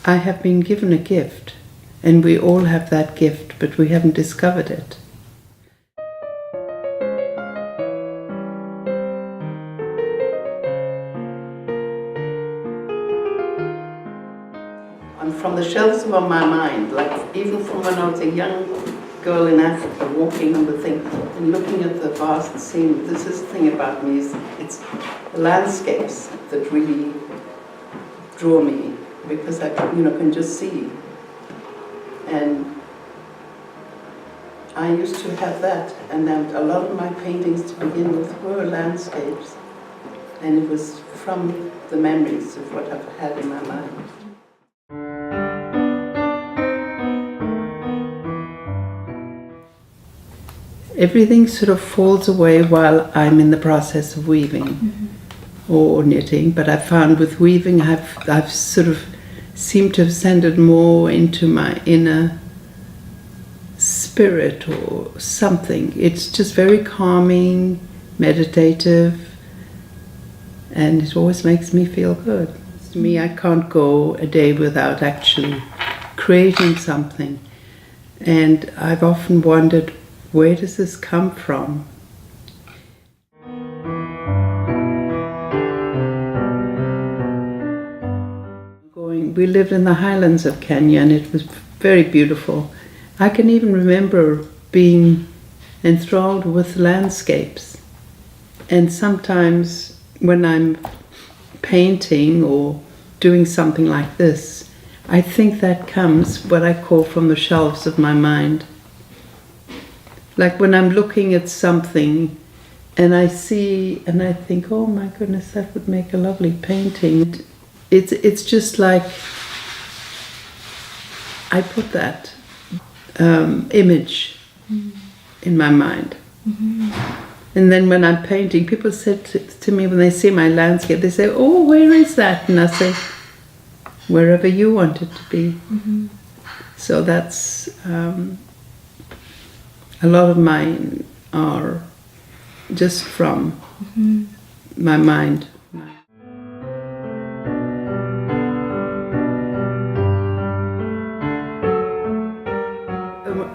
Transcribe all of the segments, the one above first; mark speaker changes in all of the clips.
Speaker 1: I have been given a gift, and we all have that gift, but we haven't discovered it. And from the shelves of my mind, like even from when I was a young girl in Africa, walking on the thing and looking at the vast scene, this is the thing about me, is it's the landscapes that really draw me, because I can just see. And I used to have that, and then a lot of my paintings to begin with were landscapes, and it was from the memories of what I've had in my mind. Everything sort of falls away while I'm in the process of weaving or knitting, but I found with weaving I've sort of seemed to have ascended more into my inner spirit or something. It's just very calming, meditative, and it always makes me feel good. To me, I can't go a day without actually creating something, and I've often wondered, where does this come from? We lived in the highlands of Kenya, and it was very beautiful. I can even remember being enthralled with landscapes. And sometimes when I'm painting or doing something like this, I think that comes, what I call, from the shelves of my mind. Like when I'm looking at something and I see and I think, oh my goodness, that would make a lovely painting. It's just like I put that image in my mind. And then when I'm painting, people said to me when they see my landscape, they say, oh, where is that? And I say, wherever you want it to be. So that's... a lot of mine are just from my mind.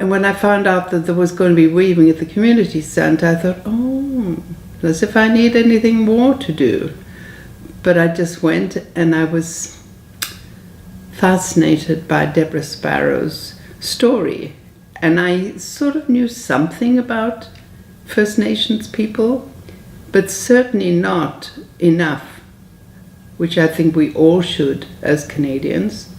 Speaker 1: And when I found out that there was going to be weaving at the community centre, I thought, oh, as if I need anything more to do. But I just went, and I was fascinated by Deborah Sparrow's story. And I sort of knew something about First Nations people, but certainly not enough, which I think we all should as Canadians.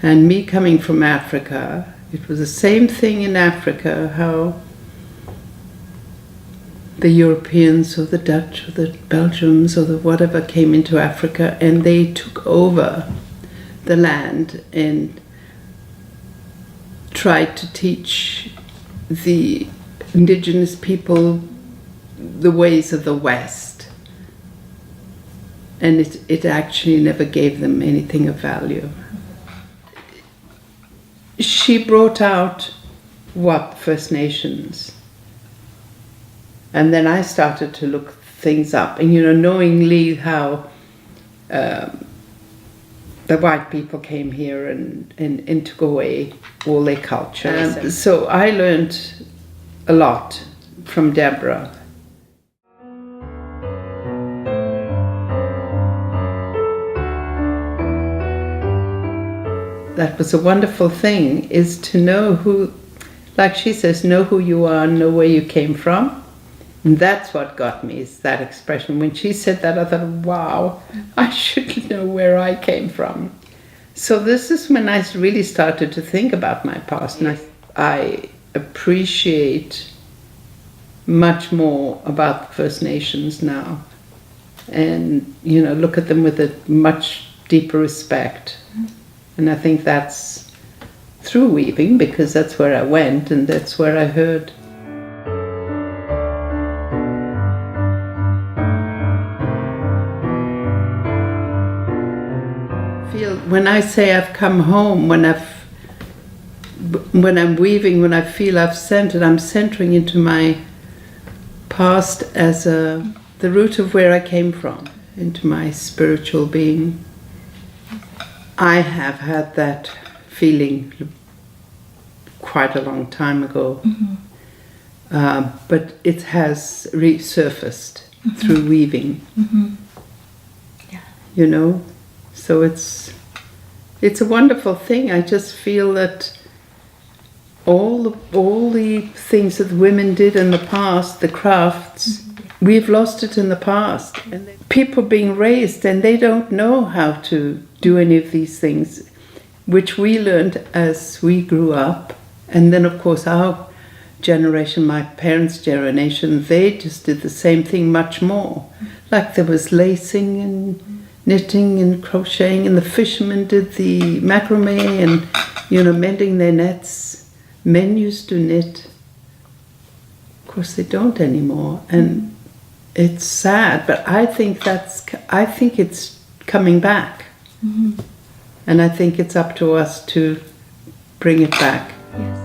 Speaker 1: And me coming from Africa, it was the same thing in Africa, how the Europeans or the Dutch or the Belgians or the whatever came into Africa, and they took over the land and tried to teach the indigenous people the ways of the West. And it actually never gave them anything of value. She brought out what First Nations. And then I started to look things up. And knowingly how the white people came here and took away all their culture. So I learned a lot from Deborah. That was a wonderful thing, is to know who, like she says, know who you are, know where you came from. And that's what got me, is that expression. When she said that, I thought, wow, I should know where I came from. So this is when I really started to think about my past. And I appreciate much more about the First Nations now. And, look at them with a much deeper respect. And I think that's through weaving, because that's where I went and that's where I heard. When I say I've come home, when I'm weaving, when I feel I've centered, I'm centering into my past as the root of where I came from, into my spiritual being. I have had that feeling quite a long time ago, but it has resurfaced through weaving.
Speaker 2: Yeah.
Speaker 1: You know, so it's a wonderful thing. I just feel that all the things that women did in the past, the crafts, we've lost it in the past. And people being raised and they don't know how to do any of these things, which we learned as we grew up. And then of course our generation, my parents' generation, they just did the same thing much more. Like there was lacing and knitting and crocheting, and the fishermen did the macrame and, you know, mending their nets. Men used to knit. Of course they don't anymore, and it's sad, but I think it's coming back. And I think it's up to us to bring it back.
Speaker 2: Yes.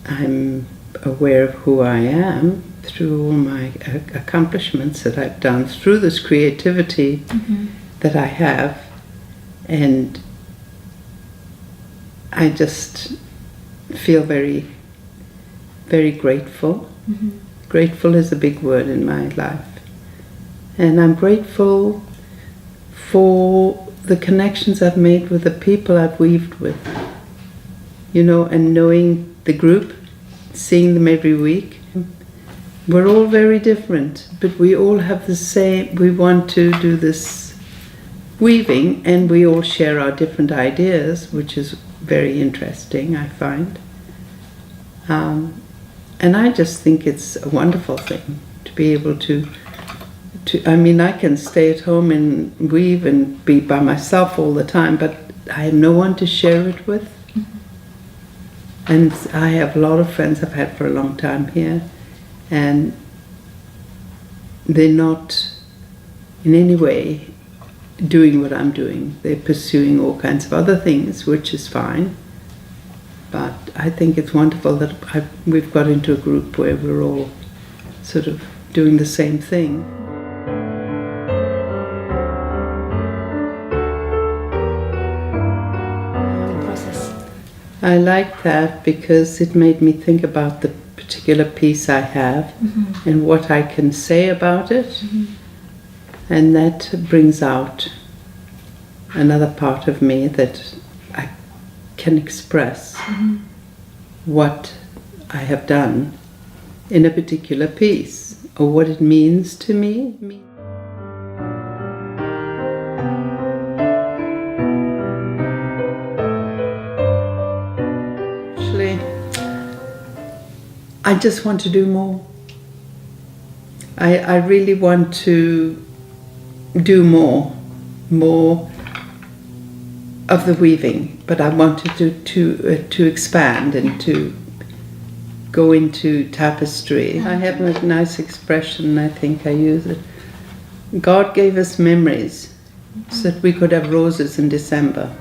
Speaker 1: I'm aware of who I am through all my accomplishments that I've done, through this creativity that I have, and I just feel very, very grateful. Grateful is a big word in my life. And I'm grateful for the connections I've made with the people I've weaved with, you know, and knowing the group, seeing them every week. We're all very different, but we all have the same, we want to do this weaving, and we all share our different ideas, which is very interesting, I find. And I just think it's a wonderful thing to be able to, I mean, I can stay at home and weave and be by myself all the time, but I have no one to share it with. And I have a lot of friends I've had for a long time here, and they're not in any way doing what I'm doing. They're pursuing all kinds of other things, which is fine. But I think it's wonderful that we've got into a group where we're all sort of doing the same thing. I like that because it made me think about the particular piece I have and what I can say about it. And that brings out another part of me that I can express what I have done in a particular piece, or what it means to me. I just want to do more. I really want to do more of the weaving, but I wanted to expand and to go into tapestry. I have a nice expression, I think I use it. God gave us memories so that we could have roses in December.